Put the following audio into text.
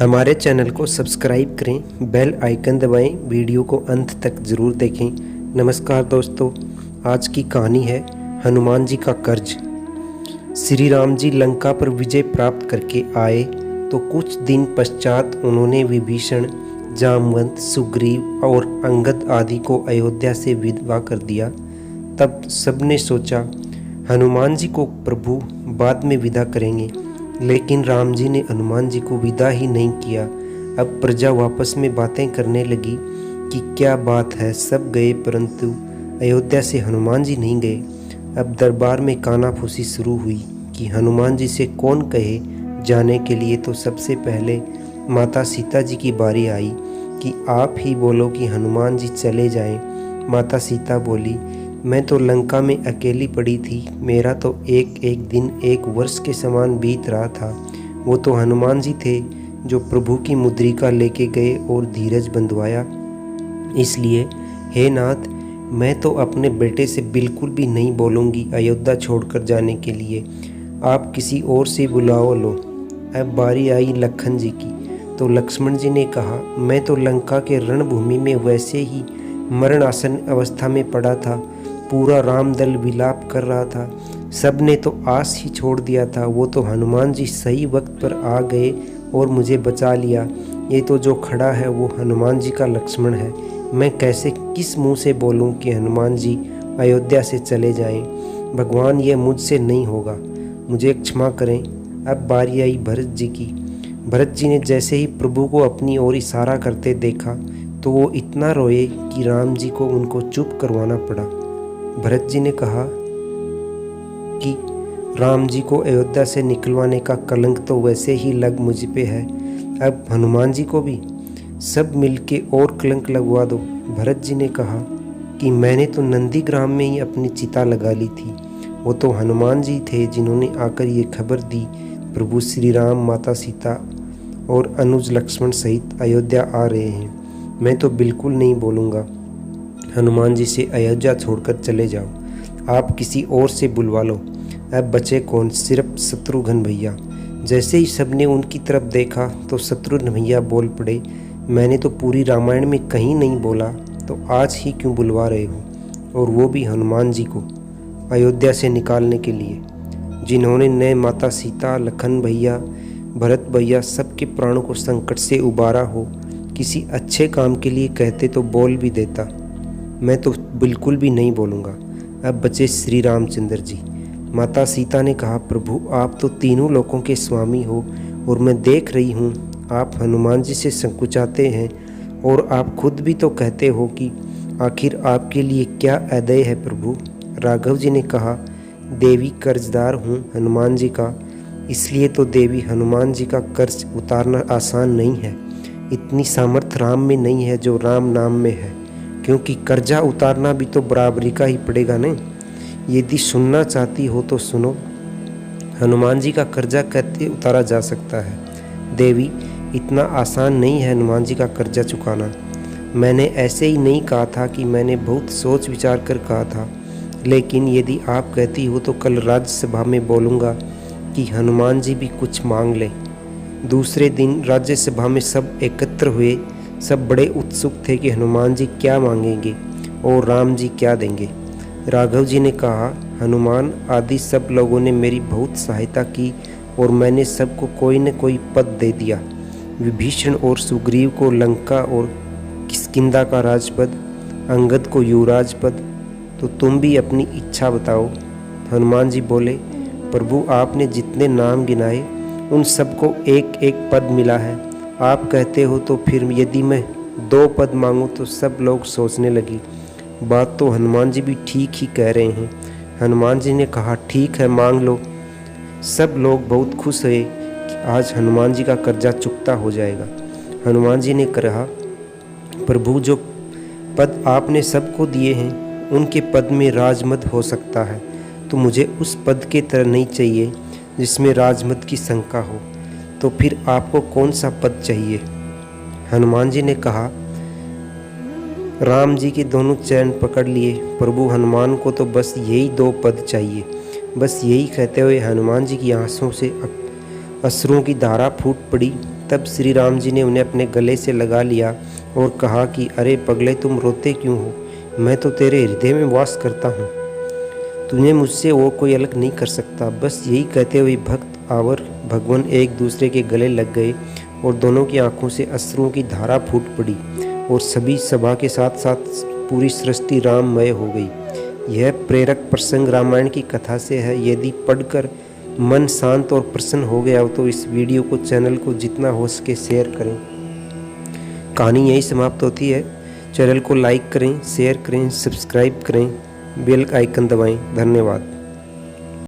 हमारे चैनल को सब्सक्राइब करें, बेल आइकन दबाएं, वीडियो को अंत तक ज़रूर देखें। नमस्कार दोस्तों, आज की कहानी है हनुमान जी का कर्ज। श्री राम जी लंका पर विजय प्राप्त करके आए तो कुछ दिन पश्चात उन्होंने विभीषण, जामवंत, सुग्रीव और अंगद आदि को अयोध्या से विधवा कर दिया। तब सबने सोचा हनुमान जी को प्रभु बाद में विदा करेंगे, लेकिन राम जी ने हनुमान जी को विदा ही नहीं किया। अब प्रजा वापस में बातें करने लगी कि क्या बात है, सब गए परंतु अयोध्या से हनुमान जी नहीं गए। अब दरबार में कानाफूसी शुरू हुई कि हनुमान जी से कौन कहे जाने के लिए। तो सबसे पहले माता सीता जी की बारी आई कि आप ही बोलो कि हनुमान जी चले जाएं। माता सीता बोली, मैं तो लंका में अकेली पड़ी थी, मेरा तो एक एक दिन एक वर्ष के समान बीत रहा था। वो तो हनुमान जी थे जो प्रभु की मुद्रिका लेके गए और धीरज बंधवाया। इसलिए हे नाथ, मैं तो अपने बेटे से बिल्कुल भी नहीं बोलूँगी अयोध्या छोड़कर जाने के लिए। आप किसी और से बुलाओ लो। अब बारी आई लखन जी की, तो लक्ष्मण जी ने कहा, मैं तो लंका के रणभूमि में वैसे ही मरणासन अवस्था में पड़ा था। पूरा रामदल विलाप कर रहा था, सब ने तो आस ही छोड़ दिया था। वो तो हनुमान जी सही वक्त पर आ गए और मुझे बचा लिया। ये तो जो खड़ा है वो हनुमान जी का लक्ष्मण है। मैं कैसे किस मुंह से बोलूं कि हनुमान जी अयोध्या से चले जाएं। भगवान, ये मुझसे नहीं होगा, मुझे क्षमा करें। अब बारी आई भरत जी की। भरत जी ने जैसे ही प्रभु को अपनी ओर इशारा करते देखा तो वो इतना रोए कि राम जी को उनको चुप करवाना पड़ा। भरत जी ने कहा कि राम जी को अयोध्या से निकलवाने का कलंक तो वैसे ही लग मुझ पे है, अब हनुमान जी को भी सब मिलके और कलंक लगवा दो। भरत जी ने कहा कि मैंने तो नंदीग्राम में ही अपनी चिता लगा ली थी। वो तो हनुमान जी थे जिन्होंने आकर ये खबर दी प्रभु श्री राम, माता सीता और अनुज लक्ष्मण सहित अयोध्या आ रहे हैं। मैं तो बिल्कुल नहीं बोलूँगा हनुमान जी से अयोध्या छोड़कर चले जाओ, आप किसी और से बुलवा लो। अब बचे कौन, सिर्फ शत्रुघ्न भैया। जैसे ही सबने उनकी तरफ देखा तो शत्रुघ्न भैया बोल पड़े, मैंने तो पूरी रामायण में कहीं नहीं बोला, तो आज ही क्यों बुलवा रहे हो, और वो भी हनुमान जी को अयोध्या से निकालने के लिए, जिन्होंने न माता सीता, लखन भैया, भरत भैया सबके प्राणों को संकट से उबारा हो। किसी अच्छे काम के लिए कहते तो बोल भी देता, मैं तो बिल्कुल भी नहीं बोलूँगा। अब बचे श्री रामचंद्र जी। माता सीता ने कहा, प्रभु आप तो तीनों लोकों के स्वामी हो और मैं देख रही हूँ आप हनुमान जी से संकुचाते हैं, और आप खुद भी तो कहते हो कि आखिर आपके लिए क्या अदय है प्रभु। राघव जी ने कहा, देवी कर्जदार हूँ हनुमान जी का, इसलिए तो देवी हनुमान जी का कर्ज उतारना आसान नहीं है। इतनी सामर्थ्य राम में नहीं है जो राम नाम में है, क्योंकि कर्जा उतारना भी तो बराबरी का ही पड़ेगा न। यदि सुनना चाहती हो तो सुनो, हनुमान जी का कर्जा कैसे उतारा जा सकता है। देवी, इतना आसान नहीं है हनुमान जी का कर्जा चुकाना। मैंने ऐसे ही नहीं कहा था कि मैंने बहुत सोच विचार कर कहा था, लेकिन यदि आप कहती हो तो कल राज्यसभा में बोलूँगा कि हनुमान जी भी कुछ मांग लें। दूसरे दिन राज्यसभा में सब एकत्र हुए। सब बड़े उत्सुक थे कि हनुमान जी क्या मांगेंगे और राम जी क्या देंगे। राघव जी ने कहा, हनुमान आदि सब लोगों ने मेरी बहुत सहायता की और मैंने सबको कोई न कोई पद दे दिया। विभीषण और सुग्रीव को लंका और किष्किंधा का राजपद, अंगद को युवराज पद, तो तुम भी अपनी इच्छा बताओ। हनुमान जी बोले, प्रभु आपने जितने नाम गिनाए उन सबको एक एक पद मिला है। आप कहते हो तो फिर यदि मैं 2 पद मांगूं तो सब लोग सोचने लगी। बात तो हनुमान जी भी ठीक ही कह रहे हैं। हनुमान जी ने कहा, ठीक है मांग लो। सब लोग बहुत खुश हुए कि आज हनुमान जी का कर्जा चुकता हो जाएगा। हनुमान जी ने कहा, प्रभु जो पद आपने सबको दिए हैं उनके पद में राजमद हो सकता है, तो मुझे उस पद के तरह नहीं चाहिए जिसमें राजमद की शंका हो। तो फिर आपको कौन सा पद चाहिए। हनुमान जी ने कहा, राम जी के दोनों चरण पकड़ लिए। प्रभु हनुमान को तो बस यही 2 पद चाहिए। बस यही कहते हुए हनुमान जी की आंसुओं से अश्रुओं की धारा फूट पड़ी। तब श्री राम जी ने उन्हें अपने गले से लगा लिया और कहा कि अरे पगले, तुम रोते क्यों हो? मैं तो तेरे हृदय में वास करता हूँ। तुम्हें मुझसे वो कोई अलग नहीं कर सकता। बस यही कहते हुए भक्त और भगवान एक दूसरे के गले लग गए और दोनों की आंखों से अश्रुओं की धारा फूट पड़ी और सभी सभा के साथ साथ पूरी सृष्टि राममय हो गई। यह प्रेरक प्रसंग रामायण की कथा से है। यदि पढ़कर मन शांत और प्रसन्न हो गया हो तो इस वीडियो को, चैनल को जितना हो सके शेयर करें। कहानी यही समाप्त होती है। चैनल को लाइक करें, शेयर करें, सब्सक्राइब करें, बेल आइकन दबाएं। धन्यवाद।